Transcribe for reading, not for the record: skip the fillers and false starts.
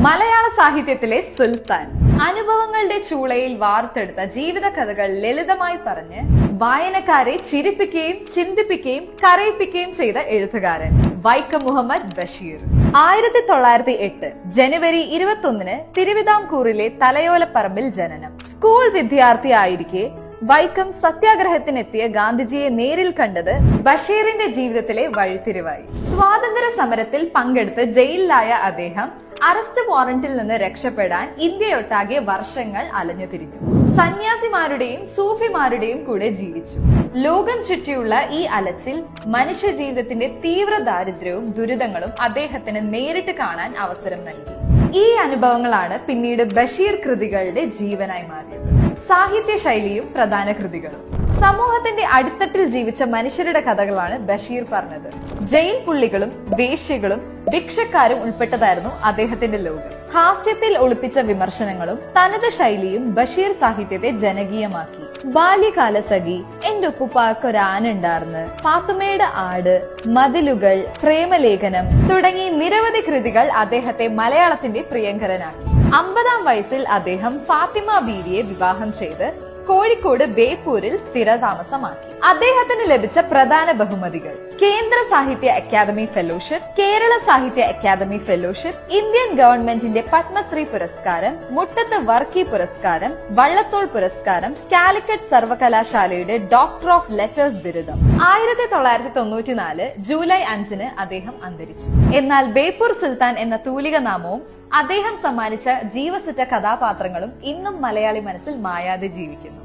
മലയാള സാഹിത്യത്തിലെ സുൽത്താൻ. അനുഭവങ്ങളുടെ ചൂളയിൽ വാർത്തെടുത്ത ജീവിത കഥകൾ ലളിതമായി പറഞ്ഞ് വായനക്കാരെ ചിരിപ്പിക്കുകയും ചിന്തിപ്പിക്കുകയും കരയിപ്പിക്കുകയും ചെയ്ത എഴുത്തുകാരൻ വൈക്കം മുഹമ്മദ് ബഷീർ. 1908 ജനുവരി 21 തിരുവിതാംകൂറിലെ തലയോലപ്പറമ്പിൽ ജനനം. സ്കൂൾ വിദ്യാർത്ഥിയായിരിക്കെ വൈക്കം സത്യാഗ്രഹത്തിനെത്തിയ ഗാന്ധിജിയെ നേരിൽ കണ്ടത് ബഷീറിന്റെ ജീവിതത്തിലെ വഴിത്തിരിവായി. സ്വാതന്ത്ര്യ സമരത്തിൽ പങ്കെടുത്ത് ജയിലിലായ അദ്ദേഹം അറസ്റ്റ് വാറന്റിൽ നിന്ന് രക്ഷപ്പെടാൻ ഇന്ത്യയൊട്ടാകെ വർഷങ്ങൾ അലഞ്ഞു തിരിഞ്ഞു. സന്യാസിമാരുടെയും സൂഫിമാരുടെയും കൂടെ ജീവിച്ചു. ലോകം ചുറ്റിയുള്ള ഈ അലച്ചിൽ മനുഷ്യ ജീവിതത്തിന്റെ തീവ്ര ദാരിദ്ര്യവും ദുരിതങ്ങളും അദ്ദേഹത്തിന് നേരിട്ട് കാണാൻ അവസരം നൽകി. ഈ അനുഭവങ്ങളാണ് പിന്നീട് ബഷീർ കൃതികളുടെ ജീവനായി മാറിയത്. സാഹിത്യ ശൈലിയും പ്രധാന കൃതികളും. സമൂഹത്തിന്റെ അടിത്തട്ടിൽ ജീവിച്ച മനുഷ്യരുടെ കഥകളാണ് ബഷീർ പറഞ്ഞത്. ജയിൽ പുള്ളികളും വേശ്യകളും ഭിക്ഷക്കാരും ഉൾപ്പെട്ടതായിരുന്നു അദ്ദേഹത്തിന്റെ ലോകം. ഹാസ്യത്തിൽ ഒളിപ്പിച്ച വിമർശനങ്ങളും തനത് ശൈലിയും ബഷീർ സാഹിത്യത്തെ ജനകീയമാക്കി. ബാല്യകാലസഖി, എന്റെ ഉപ്പുപ്പാക്കൊരാനുണ്ടാർന്ന്, പാത്തുമ്മയുടെ ആട്, മതിലുകൾ, പ്രേമലേഖനം തുടങ്ങി നിരവധി കൃതികൾ അദ്ദേഹത്തെ മലയാളത്തിന്റെ പ്രിയങ്കരനാക്കി. 50-ാം വയസ്സിൽ അദ്ദേഹം ഫാത്തിമ ബീവിയെ വിവാഹം ചെയ്ത് കോഴിക്കോട് ബേപ്പൂരിൽ സ്ഥിരതാമസമാക്കി. അദ്ദേഹത്തിന് ലഭിച്ച പ്രധാന ബഹുമതികൾ: കേന്ദ്ര സാഹിത്യ അക്കാദമി ഫെലോഷിപ്പ്, കേരള സാഹിത്യ അക്കാദമി ഫെലോഷിപ്പ്, ഇന്ത്യൻ ഗവൺമെന്റിന്റെ പത്മശ്രീ പുരസ്കാരം, മുട്ടത്ത് വർക്കി പുരസ്കാരം, വള്ളത്തോൾ പുരസ്കാരം, കാലിക്കറ്റ് സർവകലാശാലയുടെ ഡോക്ടർ ഓഫ് ലെറ്റേഴ്സ് ബിരുദം. 1994 ജൂലൈ 5 അദ്ദേഹം അന്തരിച്ചു. എന്നാൽ ബേപ്പൂർ സുൽത്താൻ എന്ന തൂലിക നാമവും അദ്ദേഹം സമ്മാനിച്ച ജീവസുറ്റ കഥാപാത്രങ്ങളും ഇന്നും മലയാളി മനസ്സിൽ മായാതെ ജീവിക്കുന്നു.